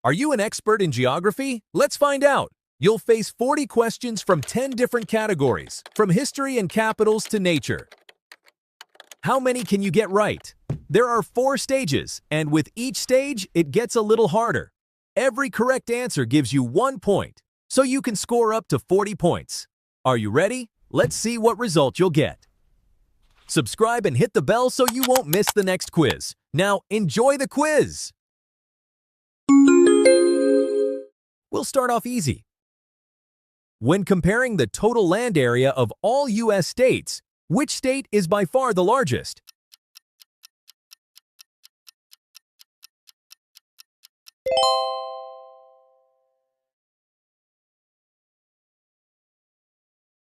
Are you an expert in geography? Let's find out. You'll face 40 questions from 10 different categories, from history and capitals to nature. How many can you get right? There are 4 stages, and with each stage, it gets a little harder. Every correct answer gives you 1 point, so you can score up to 40 points. Are you ready? Let's see what result you'll get. Subscribe and hit the bell so you won't miss the next quiz. Now, enjoy the quiz! We'll start off easy. When comparing the total land area of all U.S. states, which state is by far the largest?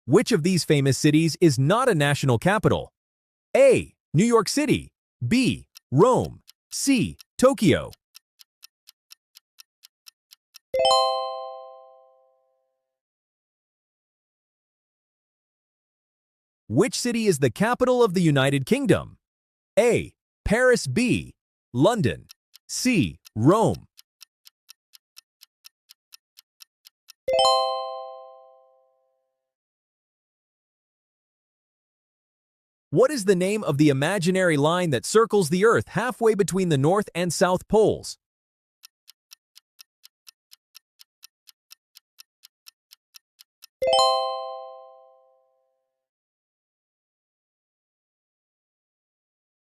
Which of these famous cities is not a national capital? A. New York City. B. Rome. C. Tokyo. Which city is the capital of the United Kingdom? A. Paris. B. London. C. Rome. What is the name of the imaginary line that circles the Earth halfway between the North and South poles?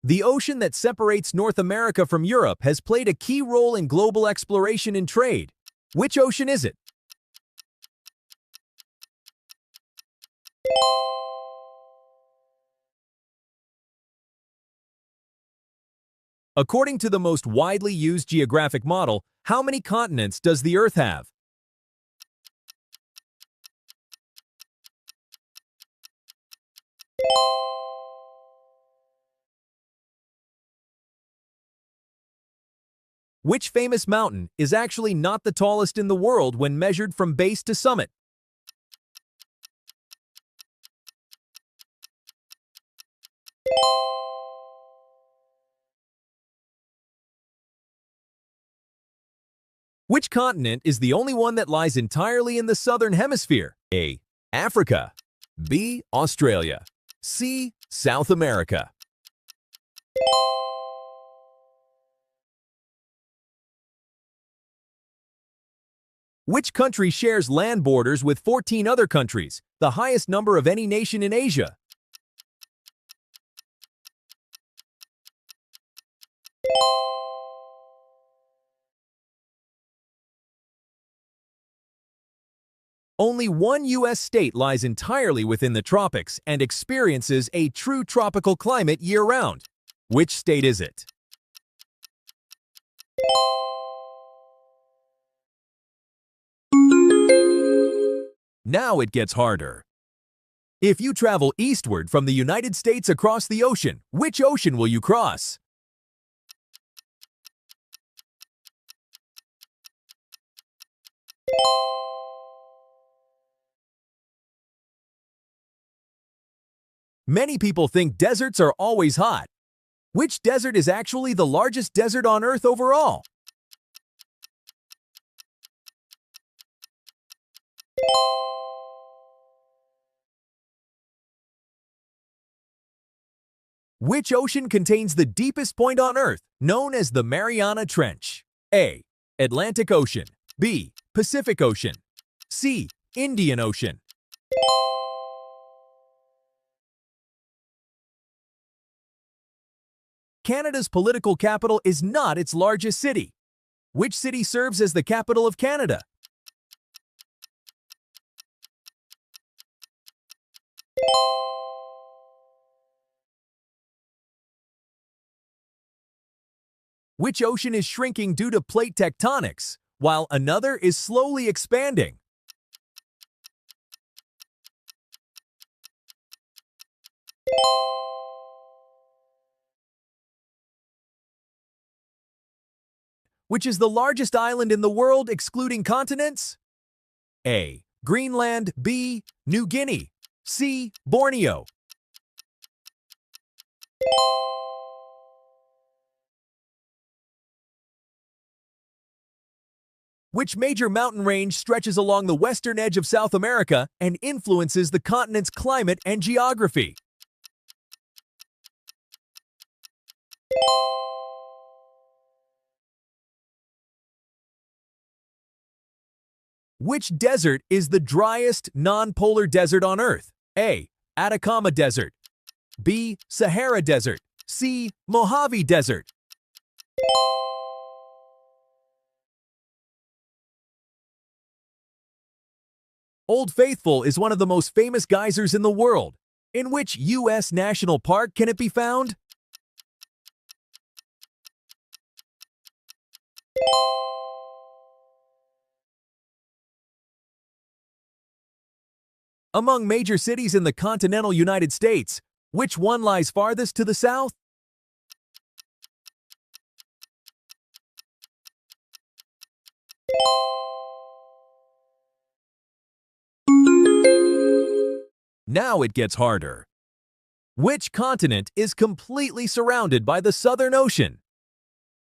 The ocean that separates North America from Europe has played a key role in global exploration and trade. Which ocean is it? According to the most widely used geographic model, how many continents does the Earth have? Which famous mountain is actually not the tallest in the world when measured from base to summit? Which continent is the only one that lies entirely in the southern hemisphere? A. Africa. B. Australia. C. South America. Which country shares land borders with 14 other countries, the highest number of any nation in Asia? Only one U.S. state lies entirely within the tropics and experiences a true tropical climate year-round. Which state is it? Now it gets harder. If you travel eastward from the United States across the ocean, which ocean will you cross? Many people think deserts are always hot. Which desert is actually the largest desert on Earth overall? Which ocean contains the deepest point on Earth, known as the Mariana Trench? A. Atlantic Ocean. B. Pacific Ocean. C. Indian Ocean. Canada's political capital is not its largest city. Which city serves as the capital of Canada? Which ocean is shrinking due to plate tectonics, while another is slowly expanding? Which is the largest island in the world excluding continents? A. Greenland. B. New Guinea. C. Borneo. Which major mountain range stretches along the western edge of South America and influences the continent's climate and geography? Which desert is the driest non-polar desert on Earth? A. Atacama Desert. B. Sahara Desert. C. Mojave Desert. Old Faithful is one of the most famous geysers in the world. In which U.S. national park can it be found? Among major cities in the continental United States, which one lies farthest to the south? Now it gets harder. Which continent is completely surrounded by the Southern Ocean?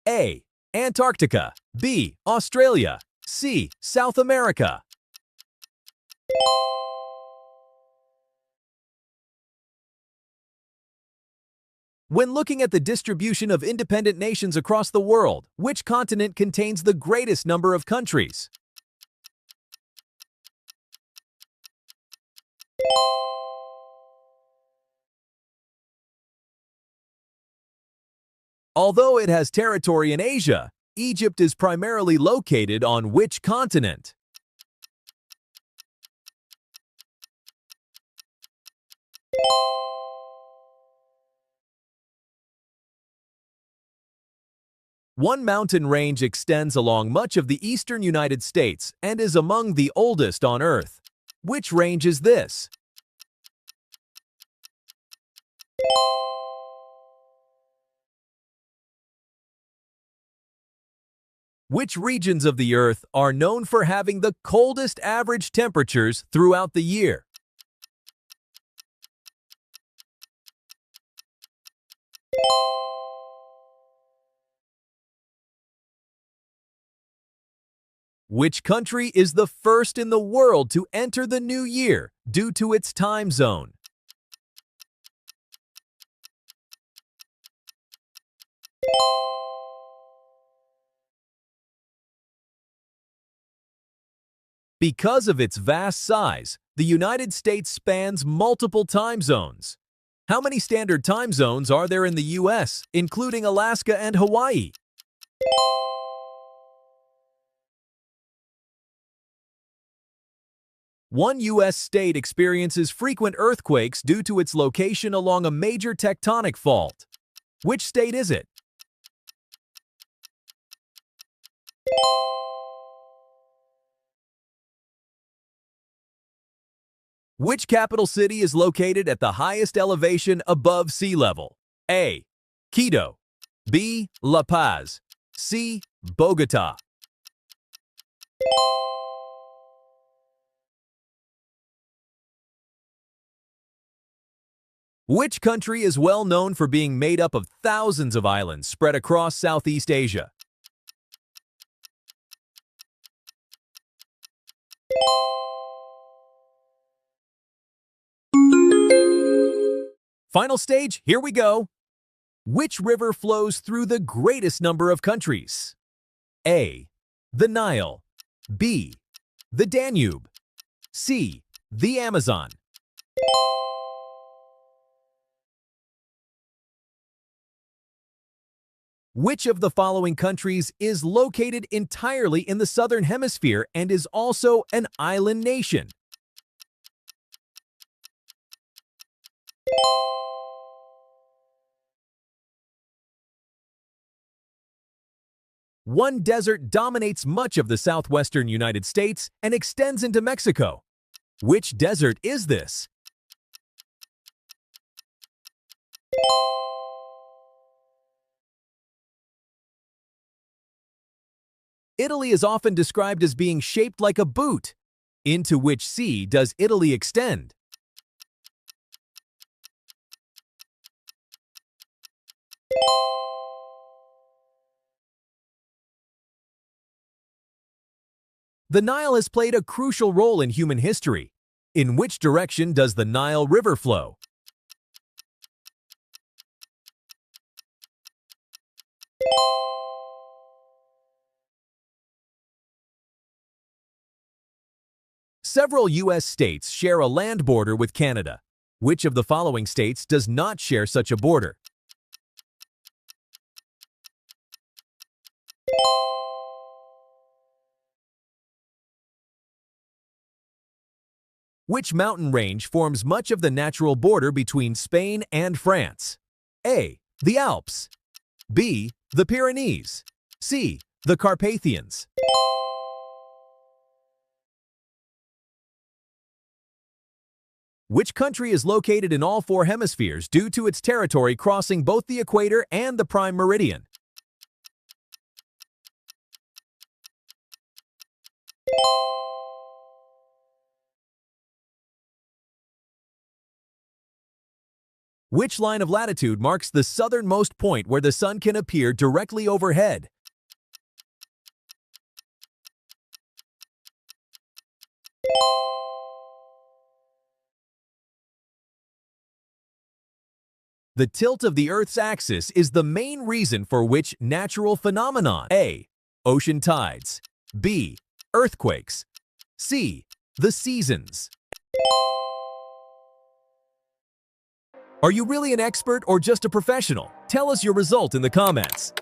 A. Antarctica. B. Australia. C. South America. When looking at the distribution of independent nations across the world, which continent contains the greatest number of countries? Although it has territory in Asia, Egypt is primarily located on which continent? One mountain range extends along much of the eastern United States and is among the oldest on Earth. Which range is this? Which regions of the Earth are known for having the coldest average temperatures throughout the year? Which country is the first in the world to enter the new year due to its time zone? Because of its vast size, the United States spans multiple time zones. How many standard time zones are there in the U.S., including Alaska and Hawaii? One U.S. state experiences frequent earthquakes due to its location along a major tectonic fault. Which state is it? Which capital city is located at the highest elevation above sea level? A. Quito. B. La Paz. C. Bogota. Which country is well known for being made up of thousands of islands spread across Southeast Asia? Final stage, here we go. Which river flows through the greatest number of countries? A. The Nile. B. The Danube. C. The Amazon. Which of the following countries is located entirely in the Southern Hemisphere and is also an island nation? One desert dominates much of the southwestern United States and extends into Mexico. Which desert is this? Italy is often described as being shaped like a boot. Into which sea does Italy extend? The Nile has played a crucial role in human history. In which direction does the Nile River flow? Several U.S. states share a land border with Canada. Which of the following states does not share such a border? Which mountain range forms much of the natural border between Spain and France? A. The Alps. B. The Pyrenees. C. The Carpathians. Which country is located in all four hemispheres due to its territory crossing both the equator and the prime meridian? Which line of latitude marks the southernmost point where the sun can appear directly overhead? The tilt of the Earth's axis is the main reason for which natural phenomenon? A. Ocean tides. B. Earthquakes. C. The seasons. Are you really an expert or just a professional? Tell us your result in the comments.